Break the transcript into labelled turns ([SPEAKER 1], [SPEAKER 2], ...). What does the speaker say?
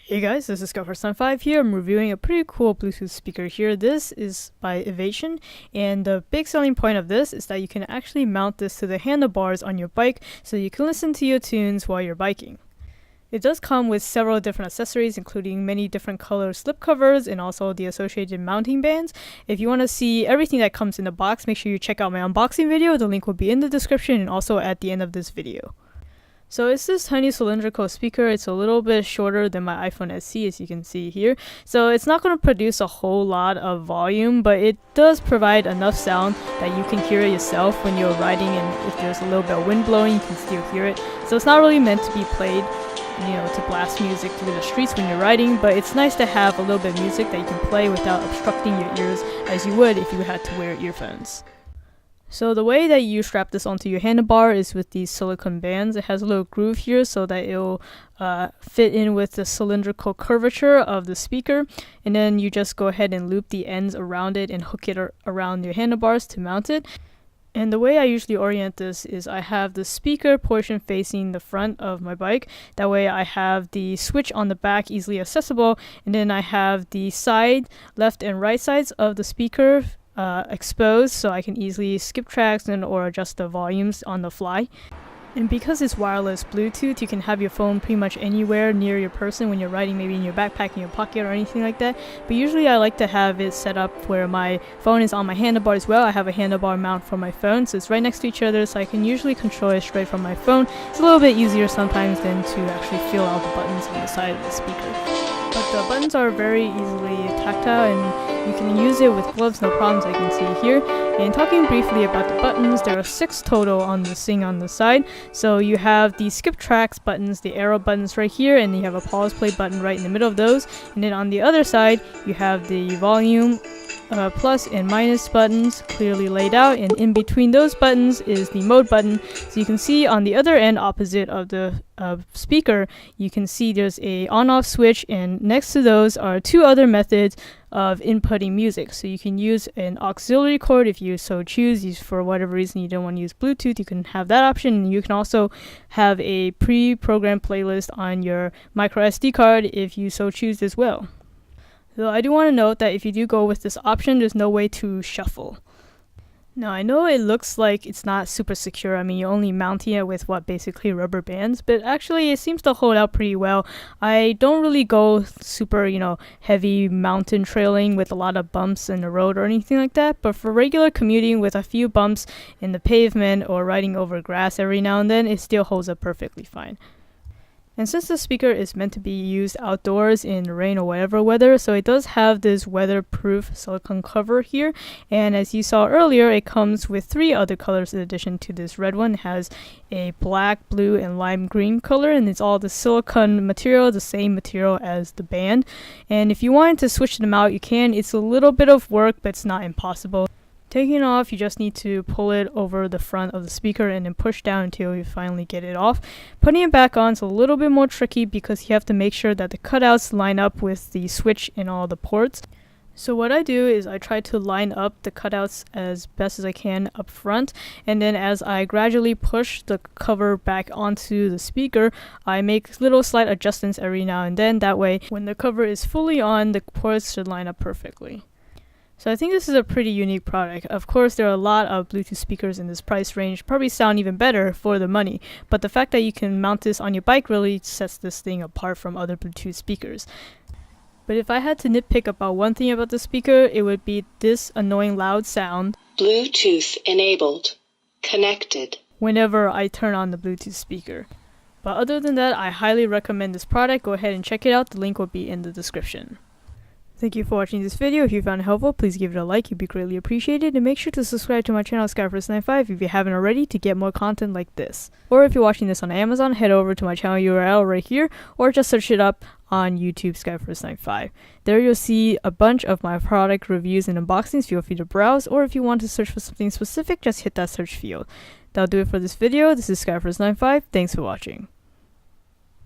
[SPEAKER 1] Hey guys, this is Skyforce95 here. I'm reviewing a pretty cool Bluetooth speaker here. This is by Ivation, and the big selling point of this is that you can actually mount this to the handlebars on your bike so you can listen to your tunes while you're biking. It does come with several different accessories, including many different color slipcovers and also the associated mounting bands. If you want to see everything that comes in the box, make sure you check out my unboxing video. The link will be in the description and also at the end of this video. So it's this tiny cylindrical speaker. It's a little bit shorter than my iPhone SE, as you can see here. So it's not going to produce a whole lot of volume, but it does provide enough sound that you can hear it yourself when you're riding, and if there's a little bit of wind blowing, you can still hear it. So it's not really meant to be played, to blast music through the streets when you're riding, but it's nice to have a little bit of music that you can play without obstructing your ears as you would if you had to wear earphones. So the way that you strap this onto your handlebar is with these silicone bands. It has a little groove here so that it'll fit in with the cylindrical curvature of the speaker, and then you just go ahead and loop the ends around it and hook it around your handlebars to mount it. And the way I usually orient this is I have the speaker portion facing the front of my bike. That way I have the switch on the back easily accessible, and then I have the side, left and right sides of the speaker exposed so I can easily skip tracks or adjust the volumes on the fly. And because it's wireless Bluetooth, you can have your phone pretty much anywhere near your person when you're riding, maybe in your backpack, in your pocket, or anything like that. But usually I like to have it set up where my phone is on my handlebar as well. I have a handlebar mount for my phone, so it's right next to each other, so I can usually control it straight from my phone. It's a little bit easier sometimes than to actually feel all the buttons on the side of the speaker. But the buttons are very easily tactile, and you can use it with gloves, no problems, I can see here. And talking briefly about the buttons, there are 6 total on the thing on the side. So you have the skip tracks buttons, the arrow buttons right here, and you have a pause play button right in the middle of those. And then on the other side, you have the volume plus and minus buttons clearly laid out, and in between those buttons is the mode button. So you can see on the other end, opposite of the speaker, you can see there's a on-off switch, and next to those are 2 other methods of inputting music. So you can use an auxiliary cord if you so choose. For whatever reason you don't want to use Bluetooth, you can have that option, and you can also have a pre-programmed playlist on your micro SD card if you so choose as well. Though I do want to note that if you do go with this option, there's no way to shuffle. Now, I know it looks like it's not super secure. I mean, you're only mounting it with basically rubber bands, but actually it seems to hold out pretty well. I don't really go super, heavy mountain trailing with a lot of bumps in the road or anything like that, but for regular commuting with a few bumps in the pavement or riding over grass every now and then, it still holds up perfectly fine. And since the speaker is meant to be used outdoors in rain or whatever weather, so it does have this weatherproof silicone cover here. And as you saw earlier, it comes with 3 other colors in addition to this red one. It has a black, blue, and lime green color, and it's all the silicone material, the same material as the band. And if you wanted to switch them out, you can. It's a little bit of work, but it's not impossible. Taking it off, you just need to pull it over the front of the speaker and then push down until you finally get it off. Putting it back on is a little bit more tricky because you have to make sure that the cutouts line up with the switch and all the ports. So what I do is I try to line up the cutouts as best as I can up front, and then as I gradually push the cover back onto the speaker, I make little slight adjustments every now and then. That way, when the cover is fully on, the ports should line up perfectly. So I think this is a pretty unique product. Of course, there are a lot of Bluetooth speakers in this price range, probably sound even better for the money, but the fact that you can mount this on your bike really sets this thing apart from other Bluetooth speakers. But if I had to nitpick about one thing about the speaker, it would be this annoying loud sound.
[SPEAKER 2] Bluetooth enabled. Connected.
[SPEAKER 1] Whenever I turn on the Bluetooth speaker. But other than that, I highly recommend this product. Go ahead and check it out. The link will be in the description. Thank you for watching this video. If you found it helpful, please give it a like. It'd be greatly appreciated. And make sure to subscribe to my channel, Skyforce95, if you haven't already, to get more content like this. Or if you're watching this on Amazon, head over to my channel URL right here, or just search it up on YouTube, Skyforce95. There you'll see a bunch of my product reviews and unboxings. Feel free to browse, or if you want to search for something specific, just hit that search field. That'll do it for this video. This is Skyforce95. Thanks for watching.